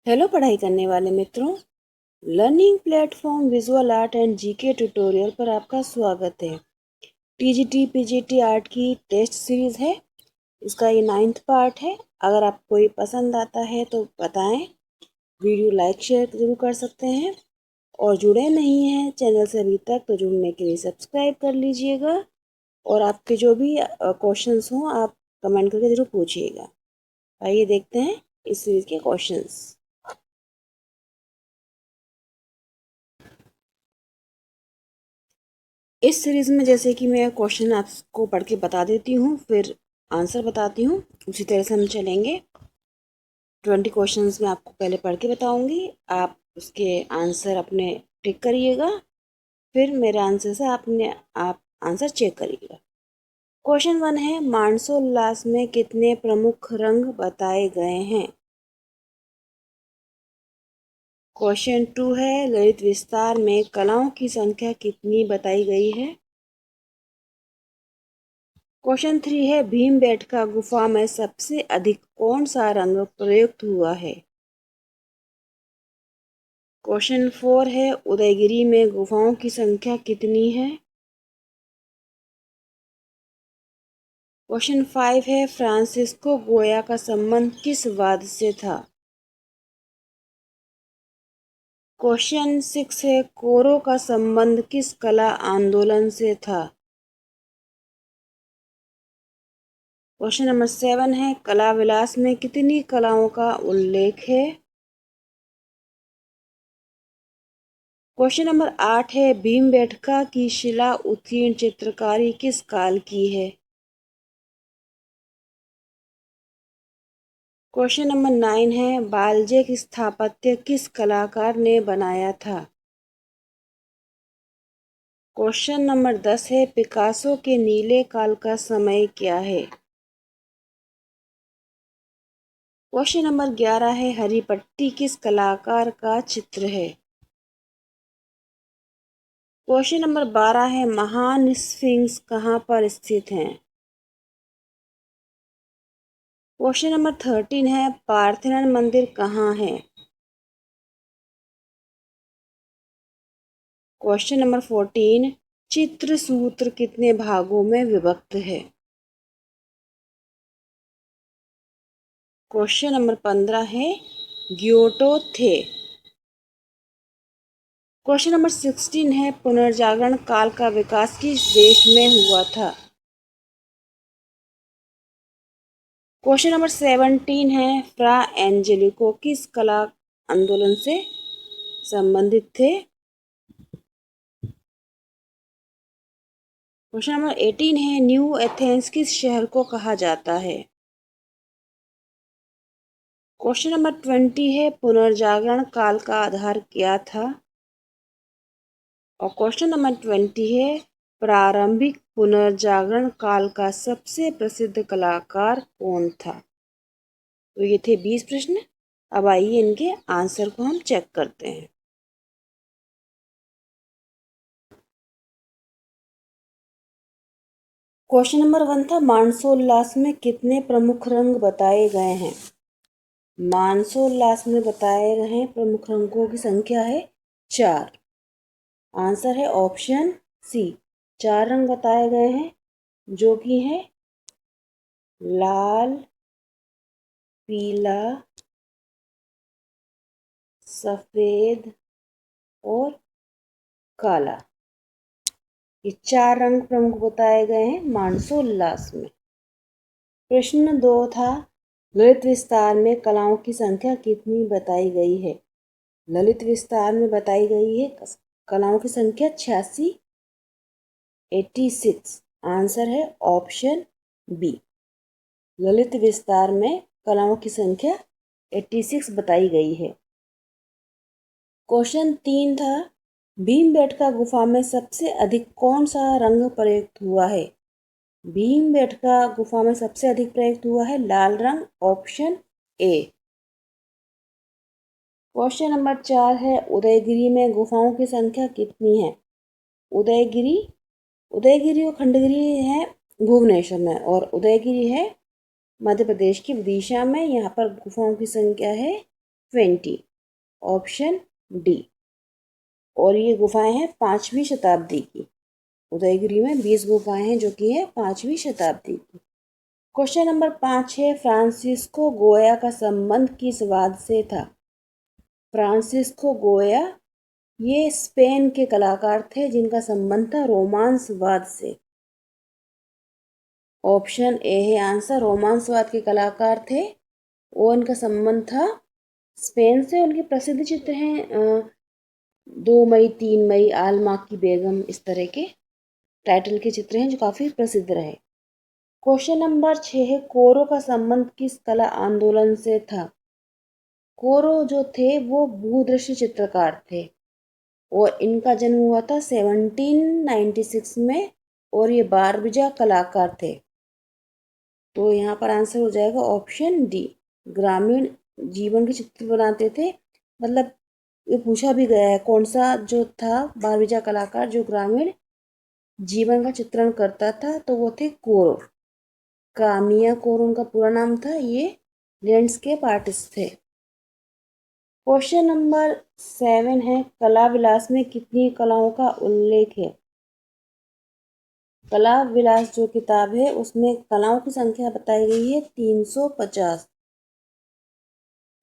Hello पढ़ाई करने वाले मित्रों, learning platform visual art and GK tutorial पर आपका स्वागत है। टीजीटी पीजीटी आर्ट की टेस्ट सीरीज है। इसका ये 9th पार्ट है। अगर आपको ये पसंद आता है तो बताएं। वीडियो लाइक शेयर जरूर कर सकते हैं और जुड़े नहीं हैं चैनल से अभी तक तो जुड़ने के लिए सब्सक्राइब कर लीजिएगा। और आपके जो भी क्वेश्चंस हों आप कमेंट करके ज़रूर पूछिएगा। आइए देखते हैं इस सीरीज के क्वेश्चंस। इस सीरीज़ में जैसे कि मैं क्वेश्चन आपको पढ़ के बता देती हूँ, फिर आंसर बताती हूँ, उसी तरह से हम चलेंगे। 20 क्वेश्चंस मैं आपको पहले पढ़ के बताऊँगी, आप उसके आंसर अपने टिक करिएगा, फिर मेरे आंसर से आप आंसर चेक करिएगा। क्वेश्चन 1 है, मानसोल्लास में कितने प्रमुख रंग बताए गए हैं। क्वेश्चन 2 है, ललित विस्तार में कलाओं की संख्या कितनी बताई गई है। क्वेश्चन 3 है, भीमबेटका गुफा में सबसे अधिक कौन सा रंग प्रयुक्त हुआ है। क्वेश्चन 4 है, उदयगिरी में गुफाओं की संख्या कितनी है। क्वेश्चन 5 है, फ्रांसिस्को गोया का संबंध किस वाद से था। क्वेश्चन 6 है, कोरो का संबंध किस कला आंदोलन से था। क्वेश्चन नंबर 7 है, कला विलास में कितनी कलाओं का उल्लेख है। क्वेश्चन नंबर 8 है, भीमबेटका की शिला उत्कीर्ण चित्रकारी किस काल की है। क्वेश्चन नंबर 9 है, बालजेक स्थापत्य किस कलाकार ने बनाया था। क्वेश्चन नंबर 10 है, पिकासो के नीले काल का समय क्या है। क्वेश्चन नंबर 11 है, हरी पट्टी किस कलाकार का चित्र है। क्वेश्चन नंबर 12 है, महान स्फिंक्स कहाँ पर स्थित हैं। क्वेश्चन नंबर 13 है, पार्थेनन मंदिर कहाँ है। क्वेश्चन नंबर 14, चित्रसूत्र कितने भागों में विभक्त है। क्वेश्चन नंबर 15 है, ग्योटो थे। क्वेश्चन नंबर 16 है, पुनर्जागरण काल का विकास किस देश में हुआ था। क्वेश्चन नंबर 17 है, फ्रा एंजेलिको किस कला आंदोलन से संबंधित थे। क्वेश्चन नंबर 18 है, न्यू एथेंस किस शहर को कहा जाता है। क्वेश्चन नंबर 20 है, पुनर्जागरण काल का आधार क्या था। और क्वेश्चन नंबर 20 है, प्रारंभिक पुनर्जागरण काल का सबसे प्रसिद्ध कलाकार कौन था। तो ये थे 20 प्रश्न। अब आइए इनके आंसर को हम चेक करते हैं। क्वेश्चन नंबर 1 था, मानसोल्लास में कितने प्रमुख रंग बताए गए हैं। मानसोल्लास में बताए गए हैं प्रमुख रंगों की संख्या है 4। आंसर है ऑप्शन सी, 4 रंग बताए गए हैं, जो कि है लाल, पीला, सफेद और काला। ये 4 रंग प्रमुख बताए गए हैं मानसोल्लास में। प्रश्न 2 था, ललित विस्तार में कलाओं की संख्या कितनी बताई गई है। ललित विस्तार में बताई गई है कलाओं की संख्या 86, 86। आंसर है ऑप्शन बी, ललित विस्तार में कलाओं की संख्या 86 बताई गई है। क्वेश्चन 3 था, भीमबेटका गुफा में सबसे अधिक कौन सा रंग प्रयुक्त हुआ है। भीमबेटका गुफा में सबसे अधिक प्रयुक्त हुआ है लाल रंग, ऑप्शन ए। क्वेश्चन नंबर 4 है, उदयगिरी में गुफाओं की संख्या कितनी है। उदयगिरी उदयगिरी और खंडगिरी है भुवनेश्वर में, और उदयगिरी है मध्य प्रदेश की विदिशा में। यहाँ पर गुफाओं की संख्या है 20, ऑप्शन डी। और ये गुफाएं हैं 5वीं शताब्दी की। उदयगिरी में 20 गुफाएं हैं जो कि है 5वीं शताब्दी की। क्वेश्चन नंबर 5 है, फ्रांसिस्को गोया का संबंध किस वाद से था? फ्रांसिस्को गोया ये स्पेन के कलाकार थे जिनका संबंध था रोमांसवाद से। ऑप्शन ए है आंसर, रोमांसवाद के कलाकार थे और इनका संबंध था स्पेन से। उनके प्रसिद्ध चित्र हैं 2 मई, 3 मई, आलमा की बेगम, इस तरह के टाइटल के चित्र हैं जो काफ़ी प्रसिद्ध रहे। क्वेश्चन नंबर 6 है, कोरो का संबंध किस कला आंदोलन से था? कोरो जो थे वो भूदृश्य चित्रकार थे और इनका जन्म हुआ था 1796 में और ये बारबीजा कलाकार थे। तो यहाँ पर आंसर हो जाएगा ऑप्शन डी, ग्रामीण जीवन के चित्र बनाते थे। मतलब ये पूछा भी गया है कौन सा जो था बारबीजा कलाकार जो ग्रामीण जीवन का चित्रण करता था, तो वो थे कोरो। कामिया कोरो उनका पूरा नाम था। ये लैंडस्केप आर्टिस्ट थे। क्वेश्चन नंबर 7 है, कला विलास में कितनी कलाओं का उल्लेख है? कला विलास जो किताब है उसमें कलाओं की संख्या बताई गई है 350।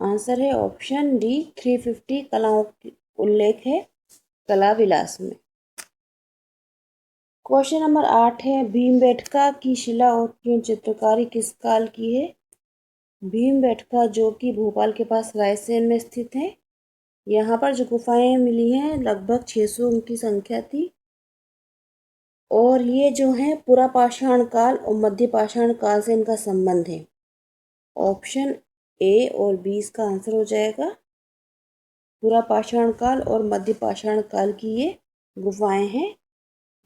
आंसर है ऑप्शन डी, 350 कलाओं की उल्लेख है कला विलास में। क्वेश्चन नंबर 8 है, भीमबेटका की शिला उत्कीर्ण चित्रकारी किस काल की है? भीमबेटका जो कि भोपाल के पास रायसेन में स्थित है। यहाँ पर जो गुफाएं मिली हैं लगभग 600 उनकी संख्या थी और ये जो है पुरा पाषाण काल और मध्य पाषाण काल से इनका संबंध है। ऑप्शन ए और बी इसका आंसर हो जाएगा। पुरा पाषाण काल और मध्य पाषाण काल की ये गुफाएं हैं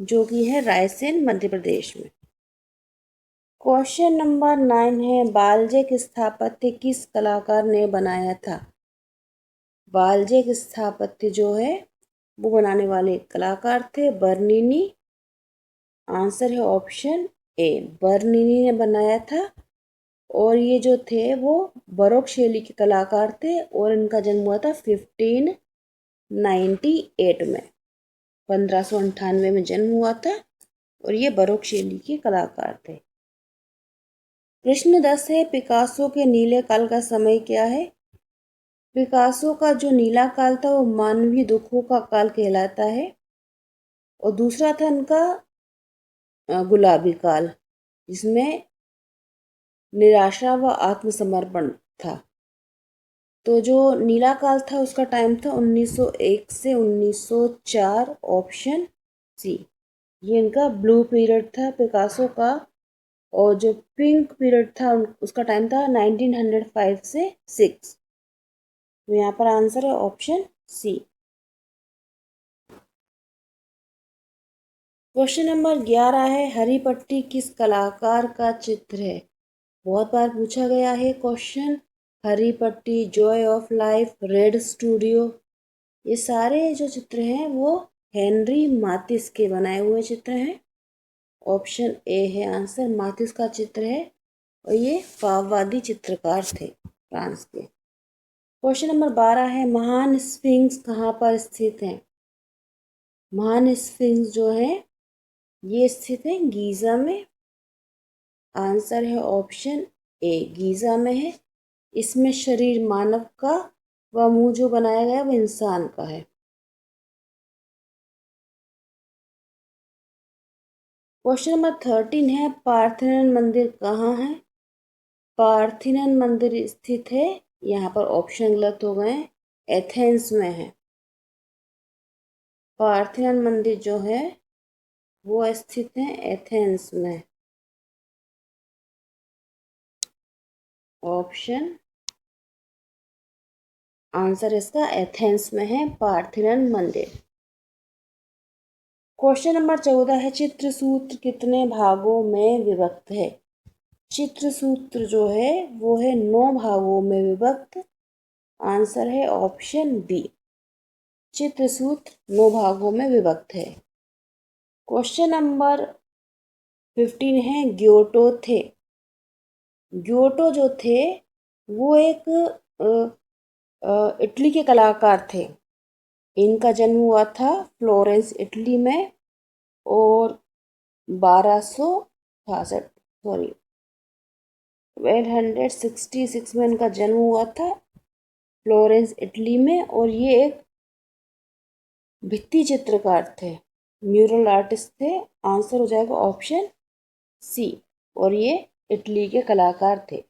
जो कि है रायसेन मध्य प्रदेश में। क्वेश्चन नंबर 9 है, बालजेक स्थापत्य किस कलाकार ने बनाया था? बालजेक स्थापत्य जो है वो बनाने वाले कलाकार थे बर्निनी। आंसर है ऑप्शन ए, बर्निनी ने बनाया था और ये जो थे वो बरोक शैली के कलाकार थे और इनका जन्म हुआ था 1598 में, 1598 में जन्म हुआ था और ये बरोक शैली के कलाकार थे। प्रश्न 10 है, पिकासो के नीले काल का समय क्या है? पिकासो का जो नीला काल था वो मानवीय दुखों का काल कहलाता है और दूसरा था इनका गुलाबी काल, जिसमें निराशा व आत्मसमर्पण था। तो जो नीला काल था उसका टाइम था 1901 से 1904, ऑप्शन सी। ये इनका ब्लू पीरियड था पिकासो का और जो पिंक पीरियड था उसका टाइम था 1905 से 6। तो यहाँ पर आंसर है ऑप्शन सी। क्वेश्चन नंबर 11 है, हरी पट्टी किस कलाकार का चित्र है? बहुत बार पूछा गया है क्वेश्चन। हरी पट्टी, Joy of life, red studio, ये सारे जो चित्र हैं वो हेनरी मातिस के बनाए हुए चित्र हैं। ऑप्शन ए है आंसर, मातिस का चित्र है और ये फाववादी चित्रकार थे फ्रांस के। क्वेश्चन नंबर 12 है, महान स्फिंक्स कहाँ पर स्थित है? महान स्फिंक्स जो है ये स्थित है गीज़ा में। आंसर है ऑप्शन ए, गीज़ा में है। इसमें शरीर मानव का व मुंह जो बनाया गया वो इंसान का है। क्वेश्चन नंबर 13 है, पार्थेनन मंदिर कहाँ है? पार्थेनन मंदिर स्थित है, यहाँ पर ऑप्शन गलत हो गए, एथेंस में है। पार्थेनन मंदिर जो है वो स्थित है एथेंस में। ऑप्शन आंसर इसका एथेंस में है पार्थेनन मंदिर। क्वेश्चन नंबर 14 है, चित्रसूत्र कितने भागों में विभक्त है? चित्रसूत्र जो है वो है 9 भागों में विभक्त। आंसर है ऑप्शन बी, चित्रसूत्र 9 भागों में विभक्त है। क्वेश्चन नंबर 15 है, ग्योटो थे। ग्योटो जो थे वो एक इटली के कलाकार थे। इनका जन्म हुआ था फ्लोरेंस इटली में और 1266 में इनका जन्म हुआ था फ्लोरेंस इटली में। और ये एक भित्ति चित्रकार थे, म्यूरल आर्टिस्ट थे। आंसर हो जाएगा ऑप्शन सी। और ये इटली के कलाकार थे।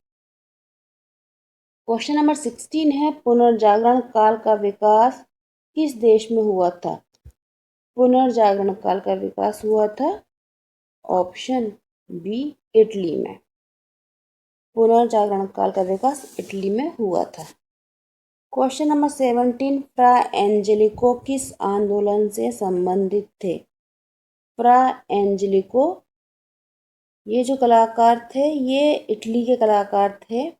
क्वेश्चन नंबर 16 है, पुनर्जागरण काल का विकास किस देश में हुआ था? पुनर्जागरण काल का विकास हुआ था ऑप्शन बी इटली में। पुनर्जागरण काल का विकास इटली में हुआ था। क्वेश्चन नंबर 17, फ्रा एंजेलिको किस आंदोलन से संबंधित थे? फ्रा एंजेलिको ये जो कलाकार थे ये इटली के कलाकार थे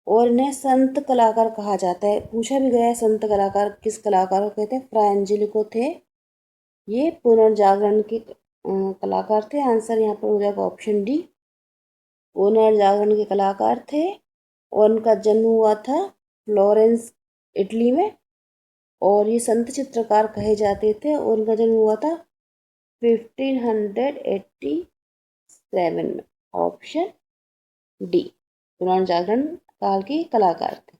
और इन्हें संत कलाकार कहा जाता है। पूछा भी गया है संत कलाकार किस कलाकार को कहते हैं? फ्रा एंजेलिको थे, ये पुनर्जागरण के कलाकार थे। आंसर यहाँ पर हो जाएगा ऑप्शन डी। पुनर्जागरण के कलाकार थे और उनका जन्म हुआ था फ्लोरेंस इटली में और ये संत चित्रकार कहे जाते थे और उनका जन्म हुआ था 1587 में। ऑप्शन डी, पुनर्जागरण काल के कलाकार थे।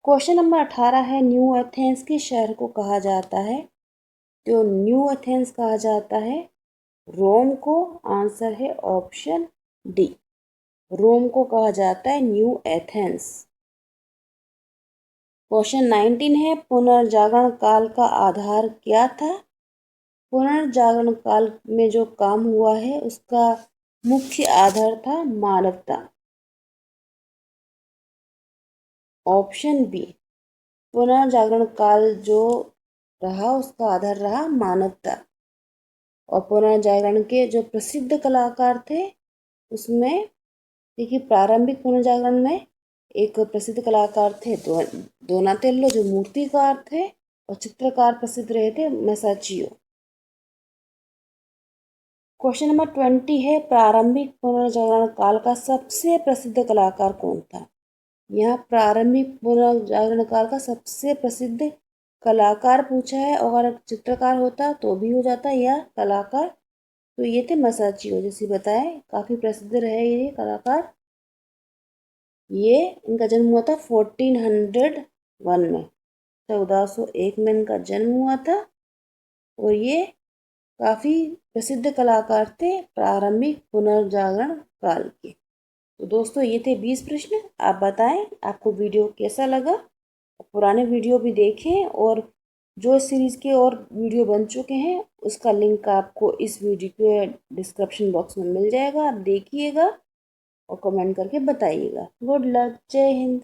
क्वेश्चन नंबर 18 है, न्यू एथेंस किस शहर को कहा जाता है? तो न्यू एथेंस कहा जाता है रोम को। आंसर है ऑप्शन डी, रोम को कहा जाता है न्यू एथेंस। क्वेश्चन 19 है, पुनर्जागरण काल का आधार क्या था? पुनर्जागरण काल में जो काम हुआ है उसका मुख्य आधार था मानवता। ऑप्शन बी, पुनर्जागरण काल जो रहा उसका आधार रहा मानवता। और पुनर्जागरण के जो प्रसिद्ध कलाकार थे उसमें देखिए, प्रारंभिक पुनर्जागरण में एक प्रसिद्ध कलाकार थे दोनातेल्लो जो मूर्तिकार थे और चित्रकार प्रसिद्ध रहे थे मैसाचियो। क्वेश्चन नंबर 20 है, प्रारंभिक पुनर्जागरण काल का सबसे प्रसिद्ध कलाकार कौन था? यहाँ प्रारंभिक पुनर्जागरण काल का सबसे प्रसिद्ध कलाकार पूछा है और अगर चित्रकार होता तो भी हो जाता या कलाकार, तो ये थे मैसाचियो। जैसे बताएं काफ़ी प्रसिद्ध रहे ये कलाकार। ये इनका जन्म हुआ था 1401 में, 1401 में इनका जन्म हुआ था और ये काफ़ी प्रसिद्ध कलाकार थे प्रारंभिक पुनर्जागरण काल के। तो दोस्तों ये थे 20 प्रश्न। आप बताएं आपको वीडियो कैसा लगा। पुराने वीडियो भी देखें और जो सीरीज़ के और वीडियो बन चुके हैं उसका लिंक आपको इस वीडियो के डिस्क्रिप्शन बॉक्स में मिल जाएगा। आप देखिएगा और कमेंट करके बताइएगा। गुड लक, जय हिंद।